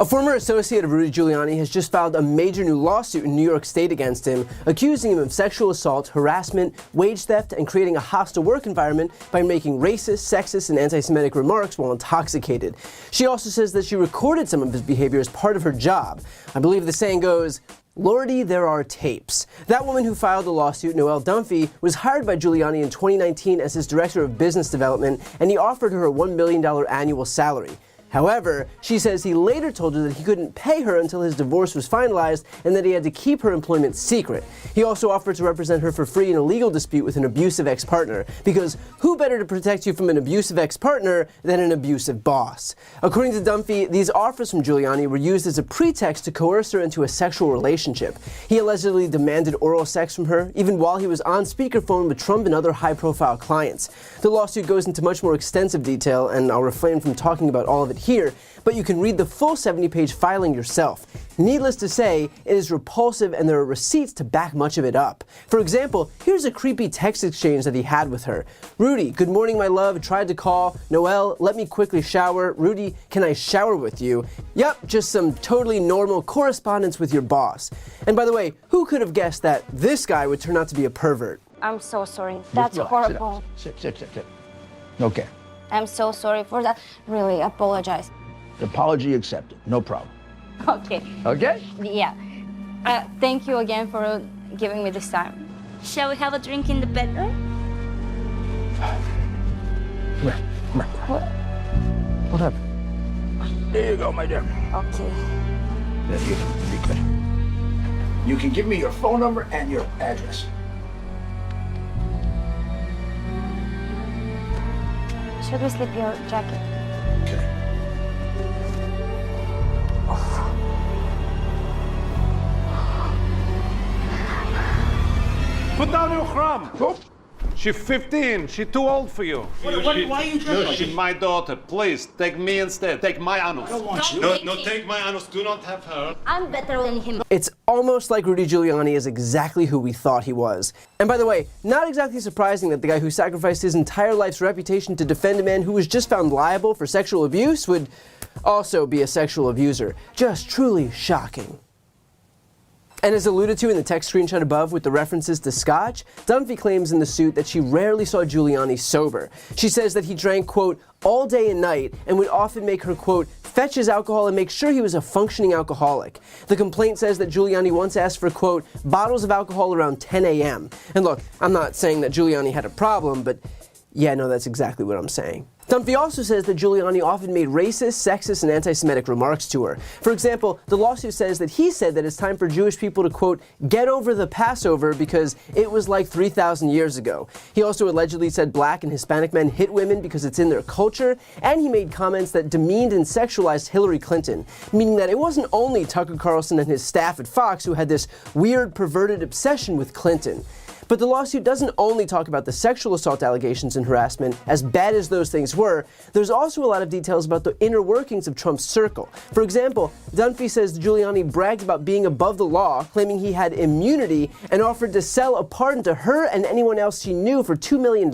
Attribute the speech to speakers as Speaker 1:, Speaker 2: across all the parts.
Speaker 1: A former associate of Rudy Giuliani has just filed a major new lawsuit in New York State against him, accusing him of sexual assault, harassment, wage theft, and creating a hostile work environment by making racist, sexist, and anti-Semitic remarks while intoxicated. She also says that she recorded some of his behavior as part of her job. I believe the saying goes, "Lordy, there are tapes." That woman who filed the lawsuit, Noelle Dunphy, was hired by Giuliani in 2019 as his director of business development, and he offered her a $1 million annual salary. However, she says he later told her that he couldn't pay her until his divorce was finalized and that he had to keep her employment secret. He also offered to represent her for free in a legal dispute with an abusive ex-partner, because who better to protect you from an abusive ex-partner than an abusive boss? According to Dunphy, these offers from Giuliani were used as a pretext to coerce her into a sexual relationship. He allegedly demanded oral sex from her, even while he was on speakerphone with Trump and other high-profile clients. The lawsuit goes into much more extensive detail, and I'll refrain from talking about all of it here, but you can read the full 70-page filing yourself. Needless to say, it is repulsive and there are receipts to back much of it up. For example, here's a creepy text exchange that he had with her. "Rudy, good morning, my love. Tried to call. Noelle, let me quickly shower. Rudy, can I shower with you? Yep, just some totally normal correspondence with your boss." And by the way, who could have guessed that this guy would turn out to be a pervert?
Speaker 2: I'm so sorry. That's horrible.
Speaker 3: Sit. Okay.
Speaker 2: I'm so sorry for that. Really, apologize.
Speaker 3: Apology accepted. No problem.
Speaker 2: Okay.
Speaker 3: Okay?
Speaker 2: Yeah. Thank you again for giving me this time. Shall we have a drink in the bedroom?
Speaker 3: Come here. What happened? There you go, my dear.
Speaker 2: Okay.
Speaker 3: There you go. Be good. You can give me your phone number and your address.
Speaker 2: Should we slip your jacket?
Speaker 3: Okay.
Speaker 4: Put down your crumb.
Speaker 3: Oh.
Speaker 4: She's 15. She's too old for you.
Speaker 3: Why are you dressed
Speaker 4: No,
Speaker 3: like
Speaker 4: she's
Speaker 3: this?
Speaker 4: my daughter. Please, take me instead. Take my anus.
Speaker 3: I don't want you.
Speaker 4: No, take my anus. Do not have her.
Speaker 2: I'm better than him.
Speaker 1: It's almost like Rudy Giuliani is exactly who we thought he was. And by the way, not exactly surprising that the guy who sacrificed his entire life's reputation to defend a man who was just found liable for sexual abuse would also be a sexual abuser. Just truly shocking. And as alluded to in the text screenshot above with the references to scotch, Dunphy claims in the suit that she rarely saw Giuliani sober. She says that he drank, quote, all day and night, and would often make her, quote, fetch his alcohol and make sure he was a functioning alcoholic. The complaint says that Giuliani once asked for, quote, bottles of alcohol around 10 a.m. And look, I'm not saying that Giuliani had a problem, but yeah, no, that's exactly what I'm saying. Dunphy also says that Giuliani often made racist, sexist, and anti-Semitic remarks to her. For example, the lawsuit says that he said that it's time for Jewish people to, quote, get over the Passover because it was like 3,000 years ago. He also allegedly said black and Hispanic men hit women because it's in their culture, and he made comments that demeaned and sexualized Hillary Clinton, meaning that it wasn't only Tucker Carlson and his staff at Fox who had this weird, perverted obsession with Clinton. But the lawsuit doesn't only talk about the sexual assault allegations and harassment, as bad as those things were. There's also a lot of details about the inner workings of Trump's circle. For example, Dunphy says Giuliani bragged about being above the law, claiming he had immunity, and offered to sell a pardon to her and anyone else she knew for $2 million.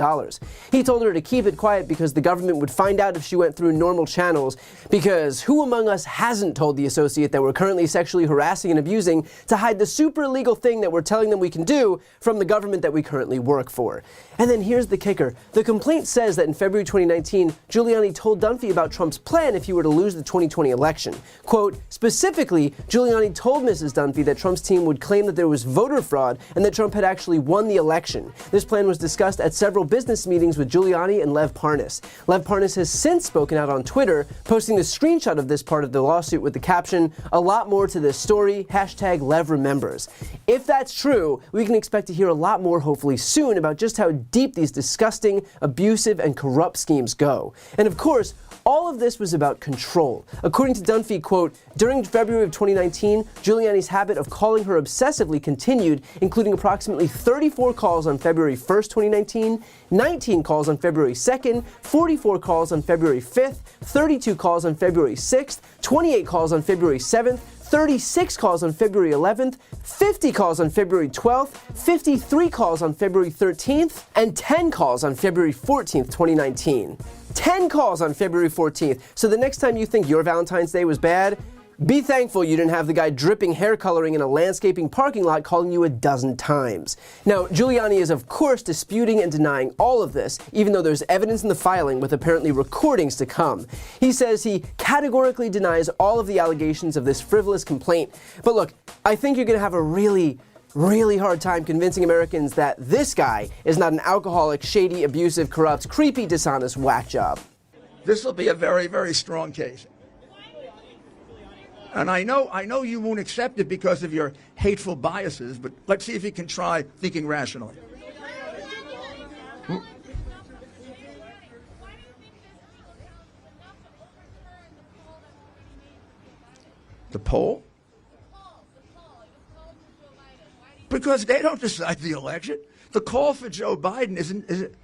Speaker 1: He told her to keep it quiet because the government would find out if she went through normal channels, because who among us hasn't told the associate that we're currently sexually harassing and abusing to hide the super illegal thing that we're telling them we can do from the government that we currently work for? And then here's the kicker. The complaint says that in February 2019, Giuliani told Dunphy about Trump's plan if he were to lose the 2020 election. Quote, specifically, Giuliani told Mrs. Dunphy that Trump's team would claim that there was voter fraud and that Trump had actually won the election. This plan was discussed at several business meetings with Giuliani and Lev Parnas. Lev Parnas has since spoken out on Twitter, posting the screenshot of this part of the lawsuit with the caption, "A lot more to this story, hashtag Lev remembers." If that's true, we can expect to hear a lot more hopefully soon about just how deep these disgusting, abusive, and corrupt schemes go. And of course, all of this was about control. According to Dunphy, quote, during February of 2019, Giuliani's habit of calling her obsessively continued, including approximately 34 calls on February 1st, 2019, 19 calls on February 2nd, 44 calls on February 5th, 32 calls on February 6th, 28 calls on February 7th, 36 calls on February 11th, 50 calls on February 12th, 53 calls on February 13th, and 10 calls on February 14th, 2019. 10 calls on February 14th. So the next time you think your Valentine's Day was bad, Be thankful you didn't have the guy dripping hair coloring in a landscaping parking lot calling you a dozen times. Now, Giuliani is of course disputing and denying all of this, even though there's evidence in the filing with apparently recordings to come. He says he categorically denies all of the allegations of this frivolous complaint. But look, I think you're going to have a really hard time convincing Americans that this guy is not an alcoholic, shady, abusive, corrupt, creepy, dishonest whack job.
Speaker 3: This will be a very, very strong case. And I know you won't accept it because of your hateful biases, but let's see if you can try thinking rationally. The poll? Because they don't decide the election. The call for Joe Biden is it?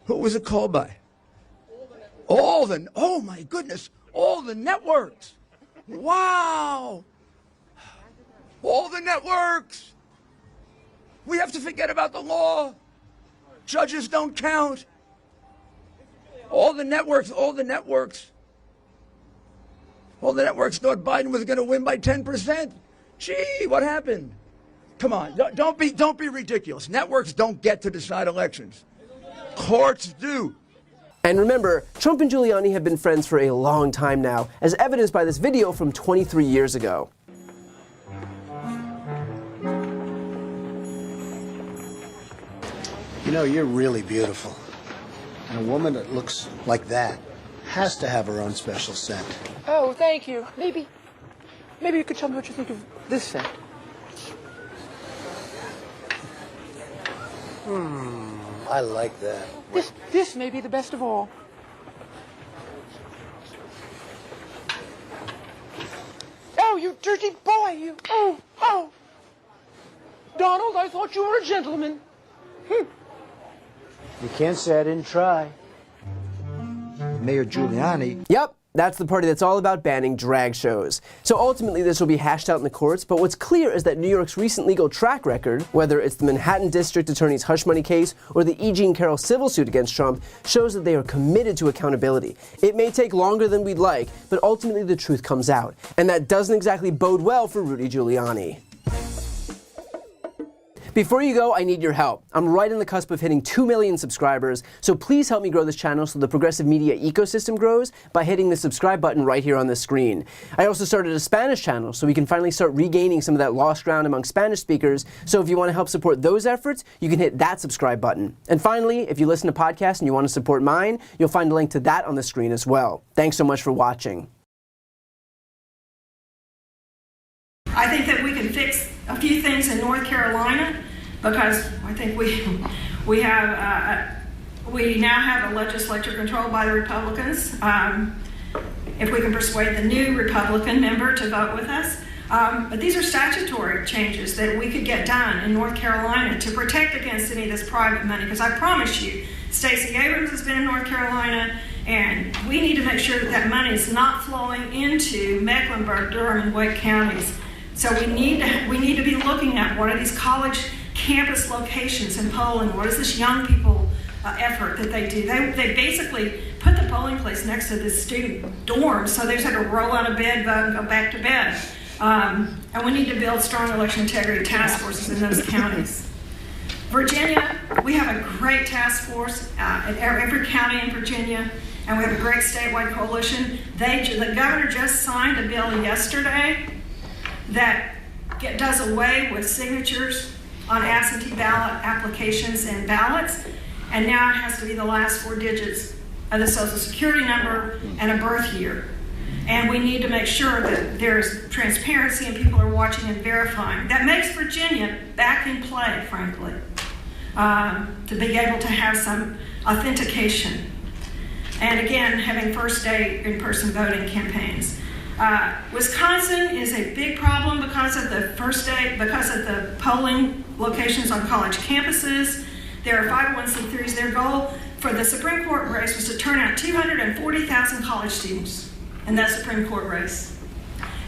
Speaker 3: Who was it called by? Oh my goodness, all the networks. Wow! All the networks! We have to forget about the law. Judges don't count. All the networks thought Biden was going to win by 10%. Gee, what happened? Come on, don't be ridiculous. Networks don't get to decide elections. Courts do.
Speaker 1: And remember, Trump and Giuliani have been friends for a long time now, as evidenced by this video from 23 years ago.
Speaker 5: You know, you're really beautiful. And a woman that looks like that has to have her own special scent.
Speaker 6: Oh, thank you. Maybe you could tell me what you think of this scent.
Speaker 5: I like that.
Speaker 6: This may be the best of all. Oh, you dirty boy, you. Oh. Donald, I thought you were a gentleman.
Speaker 5: You can't say I didn't try. Mayor Giuliani.
Speaker 1: Yep, that's the party that's all about banning drag shows. So ultimately this will be hashed out in the courts, but what's clear is that New York's recent legal track record, whether it's the Manhattan District Attorney's hush money case or the E. Jean Carroll civil suit against Trump, shows that they are committed to accountability. It may take longer than we'd like, but ultimately the truth comes out. And that doesn't exactly bode well for Rudy Giuliani. Before you go, I need your help. I'm right on the cusp of hitting 2 million subscribers, so please help me grow this channel so the progressive media ecosystem grows by hitting the subscribe button right here on the screen. I also started a Spanish channel so we can finally start regaining some of that lost ground among Spanish speakers, so if you want to help support those efforts, you can hit that subscribe button. And finally, if you listen to podcasts and you want to support mine, you'll find a link to that on the screen as well. Thanks so much for watching.
Speaker 7: I think that we can fix a few things in North Carolina because I think we now have a legislature controlled by the Republicans. If we can persuade the new Republican member to vote with us. But these are statutory changes that we could get done in North Carolina to protect against any of this private money. Because I promise you, Stacey Abrams has been in North Carolina, and we need to make sure that that money is not flowing into Mecklenburg, Durham, and Wake counties. So we need to be looking at what are these college campus locations in polling. What is this young people effort that they do? They basically put the polling place next to the student dorms, so they just have to roll out of bed, vote, and go back to bed. And we need to build strong election integrity task forces in those counties. Virginia, we have a great task force in every county in Virginia, and we have a great statewide coalition. The governor just signed a bill yesterday that does away with signatures on absentee ballot applications and ballots, and now it has to be the last 4 digits of the Social Security number and a birth year. And we need to make sure that there's transparency and people are watching and verifying. That makes Virginia back in play, frankly, to be able to have some authentication. And again, having first day in-person voting campaigns. Wisconsin is a big problem because of the polling locations on college campuses. There are 501c3s. Their goal for the Supreme Court race was to turn out 240,000 college students in that Supreme Court race.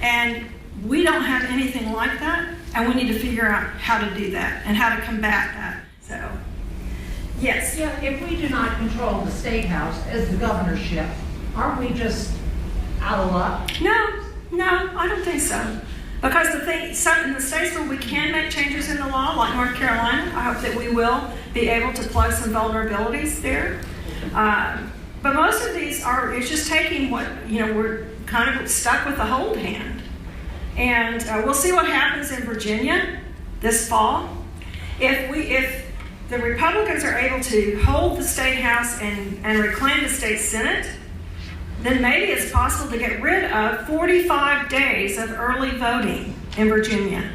Speaker 7: And we don't have anything like that, and we need to figure out how to do that and how to combat that. So, yes.
Speaker 8: Yeah, if we do not control the state house as the governorship, aren't we just out of luck?
Speaker 7: No, No, I don't think so. Because in the states where we can make changes in the law, like North Carolina, I hope that we will be able to plug some vulnerabilities there. But most of these it's just taking we're kind of stuck with the hold hand. And we'll see what happens in Virginia this fall. If the Republicans are able to hold the state house and reclaim the state senate, then maybe it's possible to get rid of 45 days of early voting in Virginia.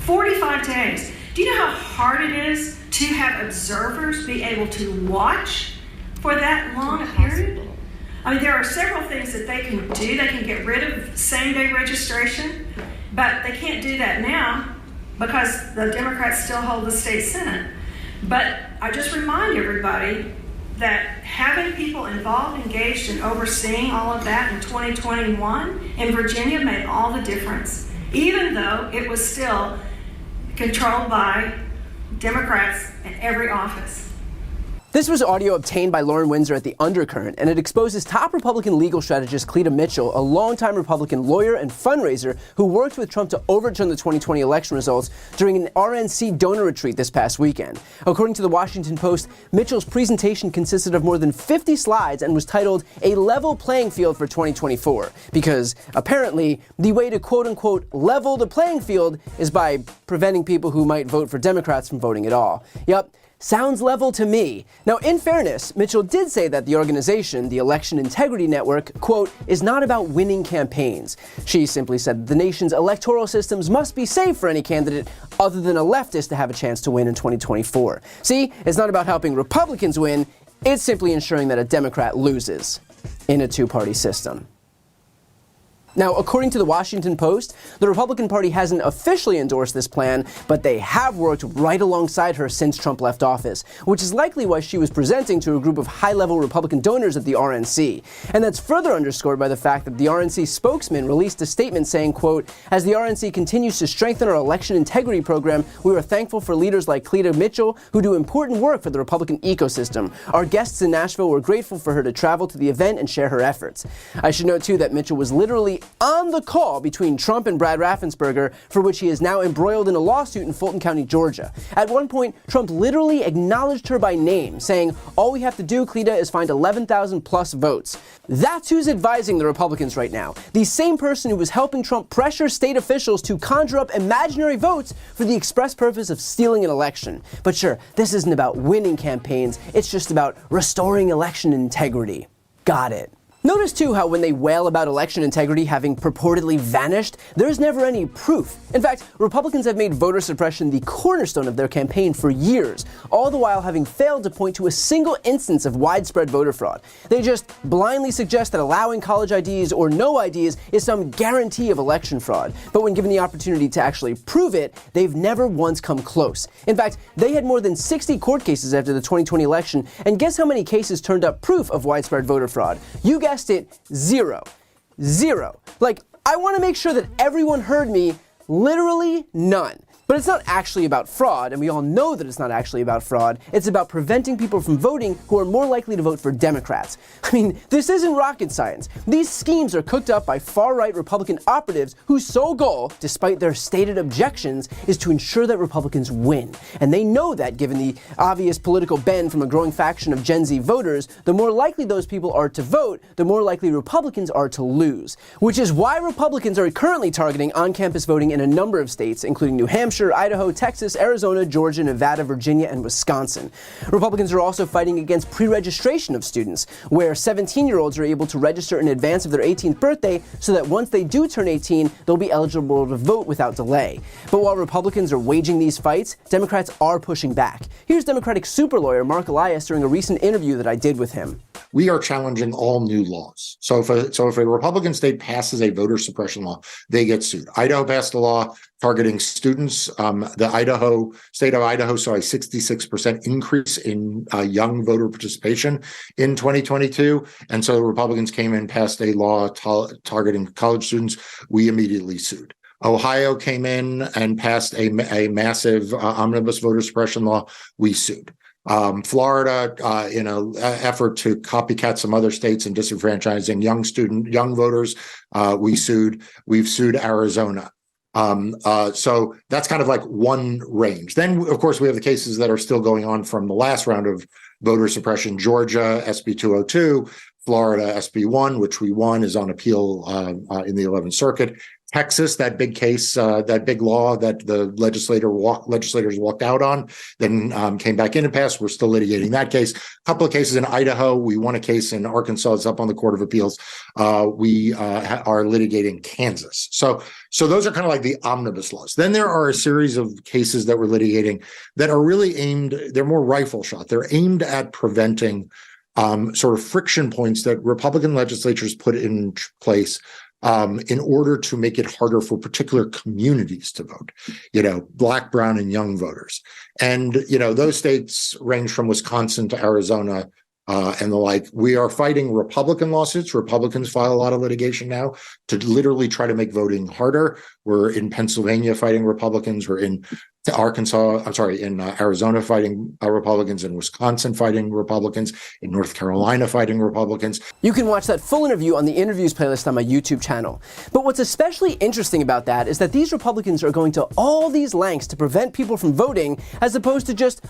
Speaker 7: 45 days. Do you know how hard it is to have observers be able to watch for that long a period? I mean, there are several things that they can do. They can get rid of same-day registration, but they can't do that now because the Democrats still hold the state senate. But I just remind everybody that having people involved, engaged, and overseeing all of that in 2021 in Virginia made all the difference, even though it was still controlled by Democrats in every office.
Speaker 1: This was audio obtained by Lauren Windsor at The Undercurrent, and it exposes top Republican legal strategist Cleta Mitchell, a longtime Republican lawyer and fundraiser who worked with Trump to overturn the 2020 election results during an RNC donor retreat this past weekend. According to the Washington Post, Mitchell's presentation consisted of more than 50 slides and was titled "A Level Playing Field for 2024," because apparently the way to quote-unquote level the playing field is by preventing people who might vote for Democrats from voting at all. Yep. Sounds level to me. Now, in fairness, Mitchell did say that the organization, the Election Integrity Network, quote, is not about winning campaigns. She simply said the nation's electoral systems must be safe for any candidate other than a leftist to have a chance to win in 2024. See, it's not about helping Republicans win, it's simply ensuring that a Democrat loses in a two-party system. Now, according to the Washington Post, the Republican Party hasn't officially endorsed this plan, but they have worked right alongside her since Trump left office, which is likely why she was presenting to a group of high-level Republican donors at the RNC. And that's further underscored by the fact that the RNC spokesman released a statement saying, quote, "As the RNC continues to strengthen our election integrity program, we are thankful for leaders like Cleta Mitchell, who do important work for the Republican ecosystem. Our guests in Nashville were grateful for her to travel to the event and share her efforts." I should note, too, that Mitchell was literally on the call between Trump and Brad Raffensperger, for which he is now embroiled in a lawsuit in Fulton County, Georgia. At one point, Trump literally acknowledged her by name, saying, "All we have to do, Cleta, is find 11,000 plus votes." That's who's advising the Republicans right now. The same person who was helping Trump pressure state officials to conjure up imaginary votes for the express purpose of stealing an election. But sure, this isn't about winning campaigns, it's just about restoring election integrity. Got it. Notice too how when they wail about election integrity having purportedly vanished, there's never any proof. In fact, Republicans have made voter suppression the cornerstone of their campaign for years, all the while having failed to point to a single instance of widespread voter fraud. They just blindly suggest that allowing college IDs or no IDs is some guarantee of election fraud. But when given the opportunity to actually prove it, they've never once come close. In fact, they had more than 60 court cases after the 2020 election, and guess how many cases turned up proof of widespread voter fraud? You guessed it, zero. Zero. Like, I want to make sure that everyone heard me, literally none. But it's not actually about fraud, and we all know that it's not actually about fraud. It's about preventing people from voting who are more likely to vote for Democrats. I mean, this isn't rocket science. These schemes are cooked up by far-right Republican operatives whose sole goal, despite their stated objections, is to ensure that Republicans win. And they know that, given the obvious political bend from a growing faction of Gen Z voters, the more likely those people are to vote, the more likely Republicans are to lose. Which is why Republicans are currently targeting on-campus voting in a number of states, including New Hampshire, Idaho, Texas, Arizona, Georgia, Nevada, Virginia, and Wisconsin. Republicans are also fighting against pre-registration of students, where 17-year-olds are able to register in advance of their 18th birthday so that once they do turn 18, they'll be eligible to vote without delay. But while Republicans are waging these fights, Democrats are pushing back. Here's Democratic super lawyer Mark Elias during a recent interview that I did with him.
Speaker 9: We are challenging all new laws. So if a Republican state passes a voter suppression law, they get sued. Idaho passed a law targeting students. The state of Idaho saw a 66% increase in young voter participation in 2022. And so the Republicans came in, passed a law targeting college students. We immediately sued. Ohio came in and passed a massive omnibus voter suppression law. We sued. Florida, in an effort to copycat some other states and disenfranchising young voters, we've sued Arizona. So that's kind of like one range. Then, of course, we have the cases that are still going on from the last round of voter suppression. Georgia, SB 202, Florida, SB 1, which we won, is on appeal in the 11th Circuit. Texas, that big case, that big law that the legislators walked out on, then came back in and passed. We're still litigating that case. A couple of cases in Idaho. We won a case in Arkansas. It's up on the Court of Appeals. We are litigating Kansas. So those are kind of like the omnibus laws. Then there are a series of cases that we're litigating that are really aimed, they're more rifle shot. They're aimed at preventing sort of friction points that Republican legislatures put in place in order to make it harder for particular communities to vote, Black, brown, and young voters. And, those states range from Wisconsin to Arizona and the like. We are fighting Republican lawsuits. Republicans file a lot of litigation now to literally try to make voting harder. We're in Pennsylvania fighting Republicans. We're in Arizona fighting Republicans, in Wisconsin fighting Republicans, in North Carolina fighting Republicans.
Speaker 1: You can watch that full interview on the interviews playlist on my YouTube channel. But what's especially interesting about that is that these Republicans are going to all these lengths to prevent people from voting, as opposed to just,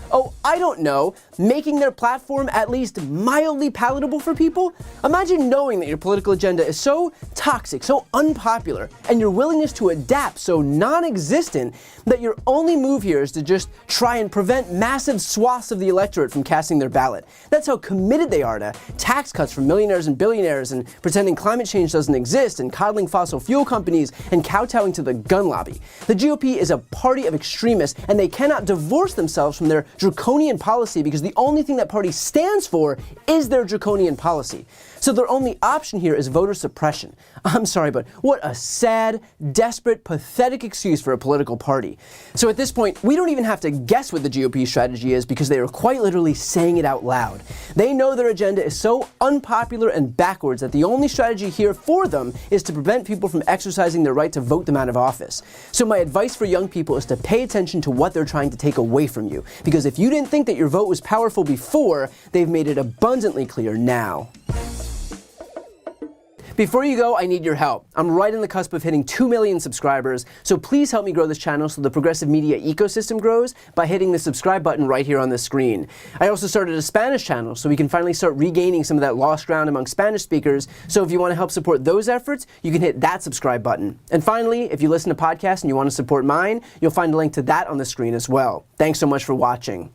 Speaker 1: making their platform at least mildly palatable for people. Imagine knowing that your political agenda is so toxic, so unpopular, and your willingness to adapt so non-existent that your only move here is to just try and prevent massive swaths of the electorate from casting their ballot. That's how committed they are to tax cuts for millionaires and billionaires, and pretending climate change doesn't exist, and coddling fossil fuel companies, and kowtowing to the gun lobby. The GOP is a party of extremists, and they cannot divorce themselves from their draconian policy because the only thing that party stands for is their draconian policy. So their only option here is voter suppression. I'm sorry, but what a sad, desperate, pathetic excuse for a political party. So at this point, we don't even have to guess what the GOP strategy is, because they are quite literally saying it out loud. They know their agenda is so unpopular and backwards that the only strategy here for them is to prevent people from exercising their right to vote them out of office. So my advice for young people is to pay attention to what they're trying to take away from you, because if you didn't think that your vote was powerful before, they've made it abundantly clear now. Before you go, I need your help. I'm right on the cusp of hitting 2 million subscribers, so please help me grow this channel so the progressive media ecosystem grows by hitting the subscribe button right here on the screen. I also started a Spanish channel so we can finally start regaining some of that lost ground among Spanish speakers, so if you want to help support those efforts, you can hit that subscribe button. And finally, if you listen to podcasts and you want to support mine, you'll find a link to that on the screen as well. Thanks so much for watching.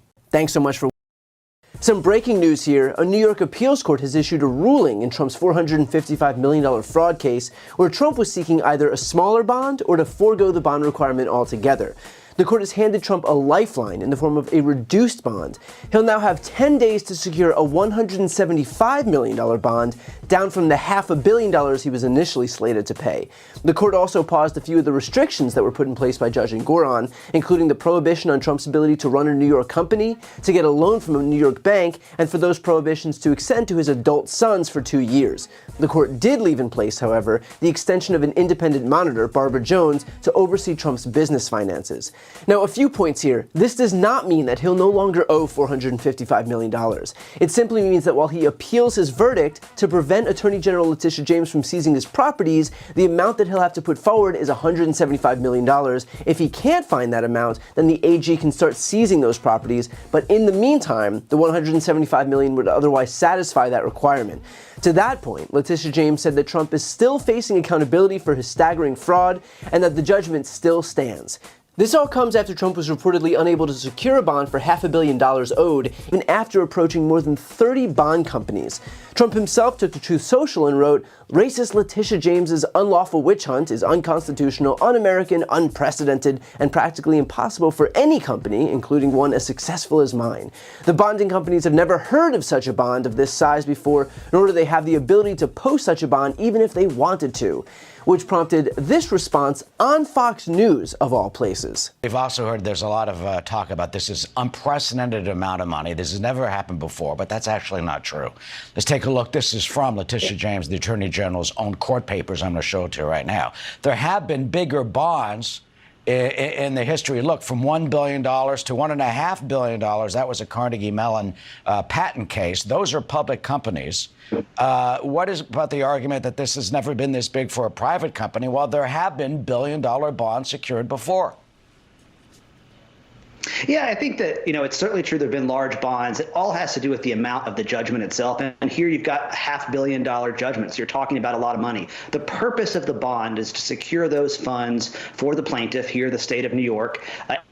Speaker 1: Some breaking news here. A New York appeals court has issued a ruling in Trump's $455 million fraud case, where Trump was seeking either a smaller bond or to forego the bond requirement altogether. The court has handed Trump a lifeline in the form of a reduced bond. He'll now have 10 days to secure a $175 million bond, down from the $500 million he was initially slated to pay. The court also paused a few of the restrictions that were put in place by Judge Engoron, including the prohibition on Trump's ability to run a New York company, to get a loan from a New York bank, and for those prohibitions to extend to his adult sons for 2 years. The court did leave in place, however, the extension of an independent monitor, Barbara Jones, to oversee Trump's business finances. Now, a few points here. This does not mean that he'll no longer owe $455 million. It simply means that while he appeals his verdict to prevent Attorney General Letitia James from seizing his properties, the amount that he'll have to put forward is $175 million. If he can't find that amount, then the AG can start seizing those properties, but in the meantime, the $175 million would otherwise satisfy that requirement. To that point, Letitia James said that Trump is still facing accountability for his staggering fraud, and that the judgment still stands. This all comes after Trump was reportedly unable to secure a bond for $500 million owed, even after approaching more than 30 bond companies. Trump himself took to Truth Social and wrote, "Racist Letitia James's unlawful witch hunt is unconstitutional, un-American, unprecedented, and practically impossible for any company, including one as successful as mine. The bonding companies have never heard of such a bond of this size before, nor do they have the ability to post such a bond even if they wanted to," which prompted this response on Fox News, of all places.
Speaker 10: We've also heard there's a lot of talk about this is unprecedented amount of money. This has never happened before, but that's actually not true. Let's take a look. This is from Letitia James, the Attorney General's own court papers. I'm going to show it to you right now. There have been bigger bonds in the history. Look, from $1 billion to $1.5 billion, that was a Carnegie Mellon patent case. Those are public companies. What is about the argument that this has never been this big for a private company? Well, there have been billion-dollar bonds secured before.
Speaker 11: Yeah, I think that, it's certainly true there have been large bonds. It all has to do with the amount of the judgment itself. And here you've got $500 million judgments. You're talking about a lot of money. The purpose of the bond is to secure those funds for the plaintiff, here the state of New York,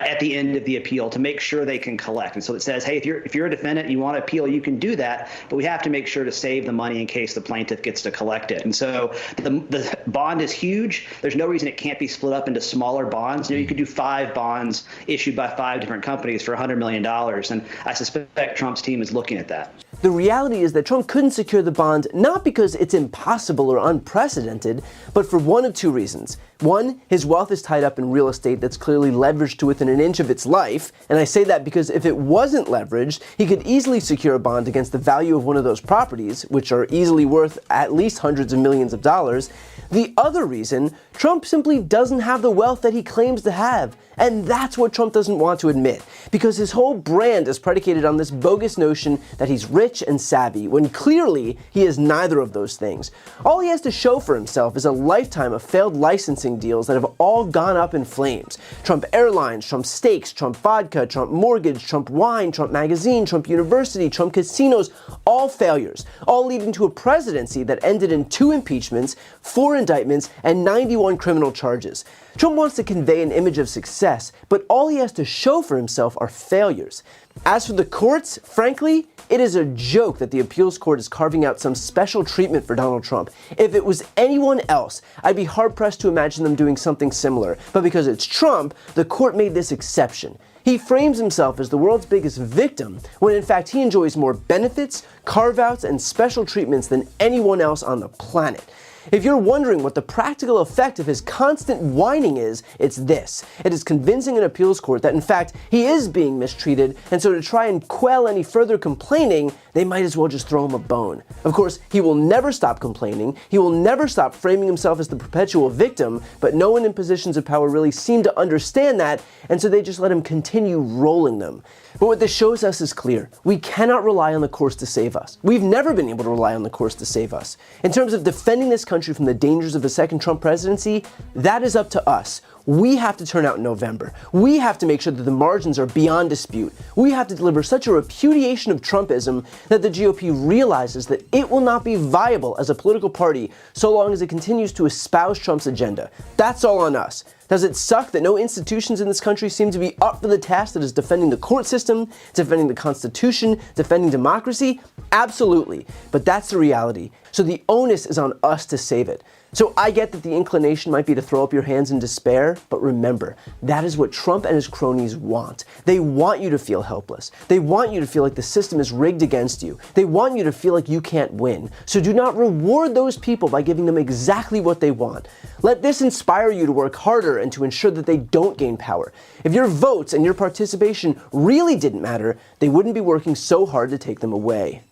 Speaker 11: at the end of the appeal to make sure they can collect. And so it says, hey, if you're a defendant and you want to appeal, you can do that, but we have to make sure to save the money in case the plaintiff gets to collect it. And so the bond is huge. There's no reason it can't be split up into smaller bonds. You could do 5 bonds issued by 5 different companies for $100 million, and I suspect Trump's team is looking at that.
Speaker 1: The reality is that Trump couldn't secure the bond not because it's impossible or unprecedented, but for one of 2 reasons. One, his wealth is tied up in real estate that's clearly leveraged to within an inch of its life, and I say that because if it wasn't leveraged, he could easily secure a bond against the value of one of those properties, which are easily worth at least hundreds of millions of dollars. The other reason, Trump simply doesn't have the wealth that he claims to have, and that's what Trump doesn't want to admit, because his whole brand is predicated on this bogus notion that he's rich and savvy, when clearly he is neither of those things. All he has to show for himself is a lifetime of failed licensing deals that have all gone up in flames. Trump Airlines, Trump Steaks, Trump Vodka, Trump Mortgage, Trump Wine, Trump Magazine, Trump University, Trump Casinos, all failures, all leading to a presidency that ended in 2 impeachments, 4 indictments, and 91 criminal charges. Trump wants to convey an image of success, but all he has to show for himself are failures. As for the courts, frankly, it is a joke that the appeals court is carving out some special treatment for Donald Trump. If it was anyone else, I'd be hard-pressed to imagine them doing something similar. But because it's Trump, the court made this exception. He frames himself as the world's biggest victim, when in fact he enjoys more benefits, carve-outs, and special treatments than anyone else on the planet. If you're wondering what the practical effect of his constant whining is, it's this. It is convincing an appeals court that in fact he is being mistreated, and so to try and quell any further complaining, they might as well just throw him a bone. Of course, he will never stop complaining, he will never stop framing himself as the perpetual victim, but no one in positions of power really seem to understand that, and so they just let him continue rolling them. But what this shows us is clear. We cannot rely on the courts to save us. We've never been able to rely on the courts to save us. In terms of defending this country from the dangers of a second Trump presidency, that is up to us. We have to turn out in November. We have to make sure that the margins are beyond dispute. We have to deliver such a repudiation of Trumpism that the GOP realizes that it will not be viable as a political party so long as it continues to espouse Trump's agenda. That's all on us. Does it suck that no institutions in this country seem to be up for the task that is defending the court system, defending the Constitution, defending democracy? Absolutely. But that's the reality. So the onus is on us to save it. So I get that the inclination might be to throw up your hands in despair, but remember, that is what Trump and his cronies want. They want you to feel helpless. They want you to feel like the system is rigged against you. They want you to feel like you can't win. So do not reward those people by giving them exactly what they want. Let this inspire you to work harder and to ensure that they don't gain power. If your votes and your participation really didn't matter, they wouldn't be working so hard to take them away.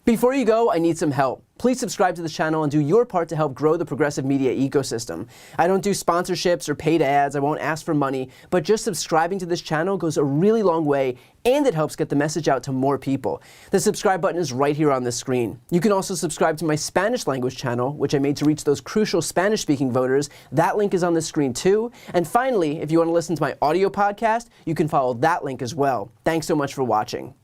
Speaker 1: Before you go, I need some help. Please subscribe to the channel and do your part to help grow the progressive media ecosystem. I don't do sponsorships or paid ads, I won't ask for money, but just subscribing to this channel goes a really long way, and it helps get the message out to more people. The subscribe button is right here on the screen. You can also subscribe to my Spanish language channel, which I made to reach those crucial Spanish-speaking voters. That link is on the screen too. And finally, if you want to listen to my audio podcast, you can follow that link as well. Thanks so much for watching.